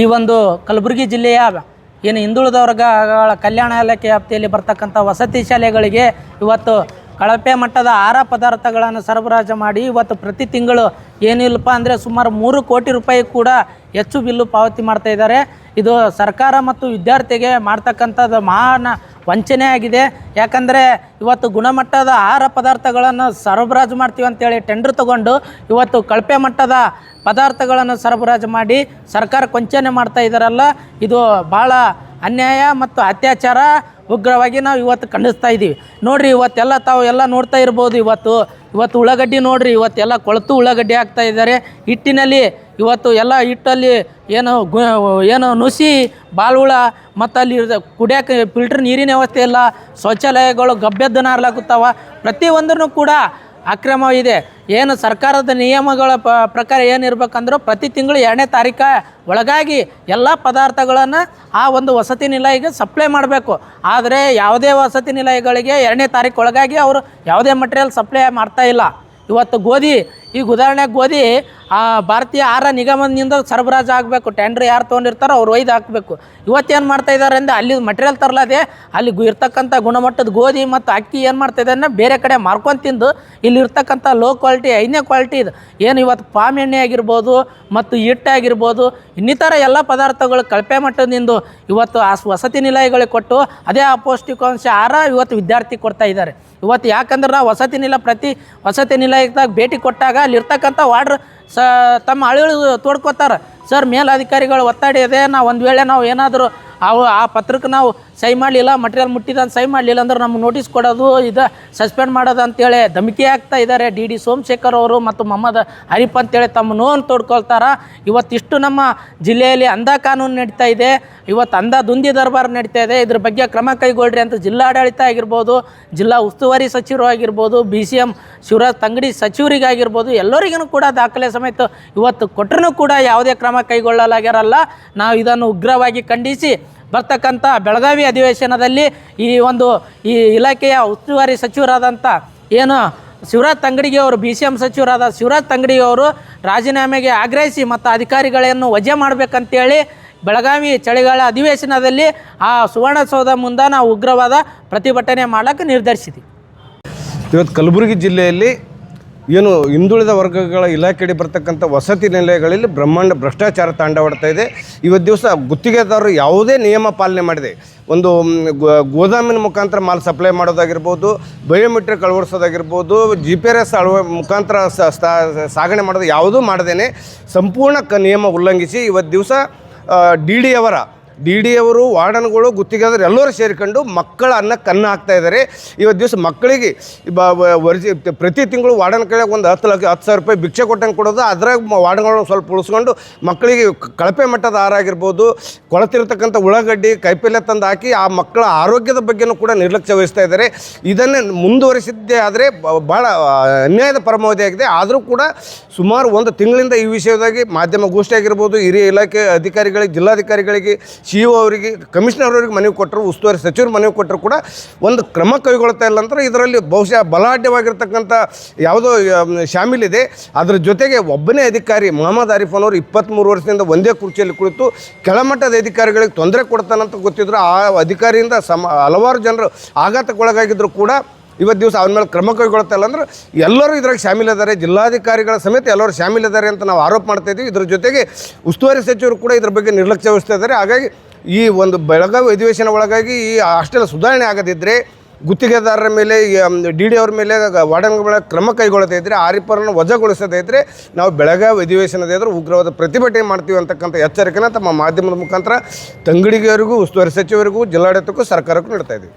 ಈ ಒಂದು ಕಲಬುರಗಿ ಜಿಲ್ಲೆಯ ಏನು ಹಿಂದುಳಿದ ವರ್ಗಗಳ ಕಲ್ಯಾಣ ಇಲಾಖೆ ವ್ಯಾಪ್ತಿಯಲ್ಲಿ ಬರ್ತಕ್ಕಂಥ ವಸತಿ ಶಾಲೆಗಳಿಗೆ ಇವತ್ತು ಕಳಪೆ ಮಟ್ಟದ ಆಹಾರ ಪದಾರ್ಥಗಳನ್ನು ಸರಬರಾಜು ಮಾಡಿ ಇವತ್ತು ಪ್ರತಿ ತಿಂಗಳು ಏನಿಲ್ಲಪ್ಪ ಅಂದರೆ ಸುಮಾರು 3 ಕೋಟಿ ರೂಪಾಯಿ ಕೂಡ ಹೆಚ್ಚು ಬಿಲ್ಲು ಪಾವತಿ ಮಾಡ್ತಾ ಇದ್ದಾರೆ. ಇದು ಸರ್ಕಾರ ಮತ್ತು ವಿದ್ಯಾರ್ಥಿಗೆ ಮಾಡ್ತಕ್ಕಂಥದ್ದು ಮಹಾನ್ ವಂಚನೆ ಆಗಿದೆ. ಯಾಕಂದರೆ ಇವತ್ತು ಗುಣಮಟ್ಟದ ಆಹಾರ ಪದಾರ್ಥಗಳನ್ನು ಸರಬರಾಜು ಮಾಡ್ತೀವಿ ಅಂತೇಳಿ ಟೆಂಡರ್ ತೊಗೊಂಡು ಇವತ್ತು ಕಳಪೆ ಮಟ್ಟದ ಪದಾರ್ಥಗಳನ್ನು ಸರಬರಾಜು ಮಾಡಿ ಸರ್ಕಾರಕ್ಕೆ ವಂಚನೆ ಮಾಡ್ತಾ ಇದ್ದಾರಲ್ಲ, ಇದು ಭಾಳ ಅನ್ಯಾಯ ಮತ್ತು ಅತ್ಯಾಚಾರ ಉಗ್ರವಾಗಿ ನಾವು ಇವತ್ತು ಖಂಡಿಸ್ತಾ ಇದ್ದೀವಿ. ನೋಡಿರಿ, ಇವತ್ತೆಲ್ಲ ತಾವು ಎಲ್ಲ ನೋಡ್ತಾ ಇರ್ಬೋದು. ಇವತ್ತು ಉಳ್ಳಾಗಡ್ಡಿ ನೋಡಿರಿ, ಇವತ್ತೆಲ್ಲ ಕೊಳತು ಉಳ್ಳಾಗಡ್ಡಿ ಹಾಕ್ತಾ ಇದ್ದಾರೆ. ಹಿಟ್ಟಿನಲ್ಲಿ ಇವತ್ತು ಎಲ್ಲ ಹಿಟ್ಟಲ್ಲಿ ಏನು ನುಸಿ ಬಾಳುಳ ಮತ್ತು ಅಲ್ಲಿ ಕುಡಿಯೋಕೆ ಫಿಲ್ಟರ್ ನೀರಿನ ವ್ಯವಸ್ಥೆ ಇಲ್ಲ, ಶೌಚಾಲಯಗಳು ಗಬ್ಬೆದ್ದು ನಾರ್ಲಾಗುತ್ತಾವ. ಪ್ರತಿಯೊಂದನ್ನು ಕೂಡ ಅಕ್ರಮ ಇದೆ. ಏನು ಸರ್ಕಾರದ ನಿಯಮಗಳ ಪ್ರಕಾರ ಏನಿರ್ಬೇಕಂದ್ರೆ ಪ್ರತಿ ತಿಂಗಳು 2ನೇ ತಾರೀಕು ಒಳಗಾಗಿ ಎಲ್ಲ ಪದಾರ್ಥಗಳನ್ನು ಆ ಒಂದು ವಸತಿ ನಿಲಯಕ್ಕೆ ಸಪ್ಲೈ ಮಾಡಬೇಕು. ಆದರೆ ಯಾವುದೇ ವಸತಿ ನಿಲಯಗಳಿಗೆ 2ನೇ ತಾರೀಕು ಒಳಗಾಗಿ ಅವರು ಯಾವುದೇ ಮಟೀರಿಯಲ್ ಸಪ್ಲೈ ಮಾಡ್ತಾ ಇಲ್ಲ. ಇವತ್ತು ಗೋಧಿ, ಈಗ ಉದಾಹರಣೆಗೆ ಗೋಧಿ ಭಾರತೀಯ ಆಹಾರ ನಿಗಮದಿಂದ ಸರಬರಾಜು ಆಗಬೇಕು. ಟೆಂಡ್ರ್ ಯಾರು ತೊಗೊಂಡಿರ್ತಾರೋ ಅವ್ರು ಒಯ್ದು ಹಾಕಬೇಕು. ಇವತ್ತೇನು ಮಾಡ್ತಾಯಿದ್ದಾರೆ ಅಂದರೆ ಅಲ್ಲಿ ಮಟೀರಿಯಲ್ ತರಲಾದೆ ಅಲ್ಲಿ ಇರ್ತಕ್ಕಂಥ ಗುಣಮಟ್ಟದ ಗೋಧಿ ಮತ್ತು ಅಕ್ಕಿ ಏನು ಮಾಡ್ತಾಯಿದ್ದಾರೆ ಬೇರೆ ಕಡೆ ಮಾರ್ಕೊಂಡು ತಿಂದು ಇಲ್ಲಿ ಇರ್ತಕ್ಕಂಥ ಲೋ ಕ್ವಾಲಿಟಿ 5ನೇ ಕ್ವಾಲಿಟಿ ಇದು ಏನು ಇವತ್ತು ಪಾಮ್ ಎಣ್ಣೆ ಆಗಿರ್ಬೋದು ಮತ್ತು ಹಿಟ್ಟಾಗಿರ್ಬೋದು ಇನ್ನಿತರ ಎಲ್ಲ ಪದಾರ್ಥಗಳು ಕಳಪೆ ಮಟ್ಟದಿಂದ ಇವತ್ತು ಆ ವಸತಿ ನಿಲಯಗಳಿಗೆ ಕೊಟ್ಟು ಅದೇ ಅಪೌಷ್ಟಿಕಾಂಶ ಆಹಾರ ಇವತ್ತು ವಿದ್ಯಾರ್ಥಿ ಕೊಡ್ತಾ ಇದ್ದಾರೆ. ಇವತ್ತು ಯಾಕಂದ್ರೆ ನಾವು ಪ್ರತಿ ವಸತಿ ನಿಲಯದಾಗ ಭೇಟಿ ಕೊಟ್ಟಾಗ ಅಲ್ಲಿರ್ತಕ್ಕಂಥ ವಾರ್ಡ್ರ್ ತಮ್ಮ ಅಳಿಗಳು ತೋಡ್ಕೋತಾರೆ. ಸರ್, ಮೇಲಧಿಕಾರಿಗಳು ಒತ್ತಡ ಇದೆ, ನಾವು ಒಂದು ವೇಳೆ ನಾವು ಏನಾದರೂ ಆ ಪತ್ರಕ್ಕೆ ನಾವು ಸಹಿ ಮಾಡಲಿಲ್ಲ, ಮಟೀರಿಯಲ್ ಮುಟ್ಟಿದಂತ ಸಹಿ ಮಾಡಲಿಲ್ಲ ಅಂದ್ರೆ ನಮ್ಗೆ ನೋಟಿಸ್ ಕೊಡೋದು, ಇದು ಸಸ್ಪೆಂಡ್ ಮಾಡೋದು ಅಂತೇಳಿ ಧಮಕಿ ಆಗ್ತಾ ಇದ್ದಾರೆ. ಡಿ ಸೋಮಶೇಖರ್ ಅವರು ಮತ್ತು ಮೊಹಮ್ಮದ್ ಹರೀಫ್ ಅಂತೇಳಿ ತಮ್ಮ ನೋವನ್ನು ತೋಡ್ಕೊಳ್ತಾರೆ. ಇವತ್ತಿಷ್ಟು ನಮ್ಮ ಜಿಲ್ಲೆಯಲ್ಲಿ ಅಂಧ ಕಾನೂನು ನಡೀತಾ ಇದೆ, ಇವತ್ತು ಅಂಧ ದುಂದಿ ದರ್ಬಾರ್ ನಡೀತಾ ಇದೆ. ಇದ್ರ ಬಗ್ಗೆ ಕ್ರಮ ಕೈಗೊಳ್ಳ್ರಿ ಅಂತ ಜಿಲ್ಲಾಡಳಿತ ಆಗಿರ್ಬೋದು, ಜಿಲ್ಲಾ ಉಸ್ತುವಾರಿ ಸಚಿವರು ಆಗಿರ್ಬೋದು, BCM ಶಿವರಾಜ್ ತಂಗಡಿ ಸಚಿವರಿಗಾಗಿರ್ಬೋದು, ಎಲ್ಲರಿಗೂ ಕೂಡ ದಾಖಲೆ ಸಮೇತ ಇವತ್ತು ಕೊಟ್ಟರೂ ಕೂಡ ಯಾವುದೇ ಕ್ರಮ ಕೈಗೊಳ್ಳಲಾಗ್ಯಾರಲ್ಲ. ನಾವು ಇದನ್ನು ಉಗ್ರವಾಗಿ ಖಂಡಿಸಿ ಬರ್ತಕ್ಕಂಥ ಬೆಳಗಾವಿ ಅಧಿವೇಶನದಲ್ಲಿ ಈ ಇಲಾಖೆಯ ಉಸ್ತುವಾರಿ ಸಚಿವರಾದಂಥ ಏನು ಶಿವರಾಜ್ ತಂಗಡಿಗೆ ಅವರು BCM ಸಚಿವರಾದ ಶಿವರಾಜ್ ತಂಗಡಿಗೆ ಅವರು ರಾಜೀನಾಮೆಗೆ ಆಗ್ರಹಿಸಿ ಮತ್ತು ಅಧಿಕಾರಿಗಳನ್ನು ವಜಾ ಮಾಡಬೇಕಂತೇಳಿ ಬೆಳಗಾವಿ ಚಳಿಗಾಲ ಅಧಿವೇಶನದಲ್ಲಿ ಆ ಸುವರ್ಣಸೌಧ ಮುಂದೆ ನಾವು ಉಗ್ರವಾದ ಪ್ರತಿಭಟನೆ ಮಾಡೋಕ್ಕೆ ನಿರ್ಧರಿಸಿದ್ವಿ. ಇವತ್ತು ಕಲಬುರಗಿ ಜಿಲ್ಲೆಯಲ್ಲಿ ಏನು ಹಿಂದುಳಿದ ವರ್ಗಗಳ ಇಲಾಖೆಯಡಿ ಬರ್ತಕ್ಕಂಥ ವಸತಿ ನಿಲಯಗಳಲ್ಲಿ ಬ್ರಹ್ಮಾಂಡ ಭ್ರಷ್ಟಾಚಾರ ತಾಂಡವಾಡ್ತಾ ಇದೆ. ಇವತ್ತು ದಿವಸ ಗುತ್ತಿಗೆದಾರರು ಯಾವುದೇ ನಿಯಮ ಪಾಲನೆ ಮಾಡಿದೆ, ಒಂದು ಗೋದಾಮಿನ ಮುಖಾಂತರ ಮಾಲ್ ಸಪ್ಲೈ ಮಾಡೋದಾಗಿರ್ಬೋದು, ಬಯೋಮೆಟ್ರಿಕ್ ಅಳವಡಿಸೋದಾಗಿರ್ಬೋದು, GPS ಮುಖಾಂತರ ಸಾಗಣೆ ಮಾಡೋದು ಯಾವುದೂ ಮಾಡದೇನೆ ಸಂಪೂರ್ಣ ನಿಯಮ ಉಲ್ಲಂಘಿಸಿ ಇವತ್ತು ದಿವಸ ಡಿ ಡಿ ಅವರು, ವಾರ್ಡನ್ಗಳು, ಗುತ್ತಿಗೆದಾರರು ಎಲ್ಲರೂ ಸೇರಿಕೊಂಡು ಮಕ್ಕಳ ಕನ್ನು ಹಾಕ್ತಾ ಇದ್ದಾರೆ. ಇವತ್ತು ದಿವಸ ಮಕ್ಕಳಿಗೆ ಪ್ರತಿ ತಿಂಗಳು ವಾರ್ಡನ್ ಕಡೆ ಒಂದು 10,000 ರೂಪಾಯಿ ಭಿಕ್ಷೆ ಕೊಟ್ಟಂಗೆ ಕೊಡೋದು, ಅದ್ರಾಗ ವಾರ್ಡನ್ಗಳನ್ನ ಸ್ವಲ್ಪ ಉಳಿಸ್ಕೊಂಡು ಮಕ್ಕಳಿಗೆ ಕಳಪೆ ಮಟ್ಟದ ಆಹಾರ ಆಗಿರ್ಬೋದು, ಕೊಳತಿರ್ತಕ್ಕಂಥ ಉಳ್ಳಾಗಡ್ಡಿ ಕೈಪಲ್ಯ ತಂದು ಹಾಕಿ ಆ ಮಕ್ಕಳ ಆರೋಗ್ಯದ ಬಗ್ಗೆನೂ ಕೂಡ ನಿರ್ಲಕ್ಷ್ಯ ವಹಿಸ್ತಾ ಇದ್ದಾರೆ. ಇದನ್ನೇ ಮುಂದುವರಿಸಿದ್ದೇ ಆದರೆ ಭಾಳ ಅನ್ಯಾಯದ ಪರಮಾವಧಿಯಾಗಿದೆ. ಆದರೂ ಕೂಡ ಸುಮಾರು 1 ತಿಂಗಳಿಂದ ಈ ವಿಷಯದಾಗಿ ಮಾಧ್ಯಮ ಗೋಷ್ಠಿ ಆಗಿರ್ಬೋದು, ಹಿರಿಯ ಇಲಾಖೆ ಅಧಿಕಾರಿಗಳಿಗೆ, ಜಿಲ್ಲಾಧಿಕಾರಿಗಳಿಗೆ, CO ಅವರಿಗೆ, ಕಮಿಷನರ್ ಅವರಿಗೆ ಮನವಿ ಕೊಟ್ಟರು, ಉಸ್ತುವಾರಿ ಸಚಿವರು ಮನವಿ ಕೊಟ್ಟರು ಕೂಡ ಒಂದು ಕ್ರಮ ಕೈಗೊಳ್ತಾ ಇಲ್ಲ. ಅಂದ್ರೆ ಇದರಲ್ಲಿ ಬಹುಶಃ ಬಲಾಢ್ಯವಾಗಿರ್ತಕ್ಕಂಥ ಯಾವುದೋ ಶಾಮೀಲಿದೆ. ಅದರ ಜೊತೆಗೆ ಒಬ್ಬನೇ ಅಧಿಕಾರಿ ಮೊಹಮ್ಮದ್ ಹರೀಫ್ ಅವರು 23 ವರ್ಷದಿಂದ ಒಂದೇ ಕುರ್ಚಿಯಲ್ಲಿ ಕುಳಿತು ಕೆಳಮಟ್ಟದ ಅಧಿಕಾರಿಗಳಿಗೆ ತೊಂದರೆ ಕೊಡ್ತಾನಂತ ಗೊತ್ತಿದ್ರು. ಆ ಅಧಿಕಾರಿಯಿಂದ ಹಲವಾರು ಜನರು ಆಘಾತಕ್ಕೊಳಗಾಗಿದ್ದರು ಕೂಡ ಇವತ್ತು ದಿವಸ ಅವನ ಮೇಲೆ ಕ್ರಮ ಕೈಗೊಳ್ತಾ ಇಲ್ಲ. ಅಂದ್ರೆ ಎಲ್ಲರೂ ಇದ್ರಾಗ ಶಾಮೀಲಿದ್ದಾರೆ, ಜಿಲ್ಲಾಧಿಕಾರಿಗಳ ಸಮೇತ ಎಲ್ಲರೂ ಶಾಮೀಲಿದ್ದಾರೆ ಅಂತ ನಾವು ಆರೋಪ ಮಾಡ್ತಾಯಿದ್ದೀವಿ. ಇದ್ರ ಜೊತೆಗೆ ಉಸ್ತುವಾರಿ ಸಚಿವರು ಕೂಡ ಇದ್ರ ಬಗ್ಗೆ ನಿರ್ಲಕ್ಷ್ಯ ವಹಿಸ್ತಾ ಇದ್ದಾರೆ. ಹಾಗಾಗಿ ಈ ಒಂದು ಬೆಳಗಾವಿ ಅಧಿವೇಶನ ಒಳಗಾಗಿ ಈ ಅಷ್ಟೆಲ್ಲ ಸುಧಾರಣೆ ಆಗದಿದ್ದರೆ, ಗುತ್ತಿಗೆದಾರರ ಮೇಲೆ, DD ಅವ್ರ ಮೇಲೆ, ವಾರ್ಡನ್ಗಳ ಮೇಲೆ ಕ್ರಮ ಕೈಗೊಳ್ಳದೇ ಇದ್ದರೆ, ಆರಿಫರನ್ನು ವಜಾಗೊಳಿಸದೇ ಇದ್ದರೆ ನಾವು ಬೆಳಗಾವಿ ಅಧಿವೇಶನದ ಎದುರು ಉಗ್ರವಾದ ಪ್ರತಿಭಟನೆ ಮಾಡ್ತೀವಿ ಅಂತಕ್ಕಂಥ ಎಚ್ಚರಿಕೆನ ತಮ್ಮ ಮಾಧ್ಯಮದ ಮುಖಾಂತರ ತಂಗಡಿಗೆಯವರಿಗೂ, ಉಸ್ತುವಾರಿ ಸಚಿವರಿಗೂ, ಜಿಲ್ಲಾಡಳಿತಕ್ಕೂ, ಸರ್ಕಾರಕ್ಕೂ ನೀಡ್ತಾ ಇದ್ದೀವಿ.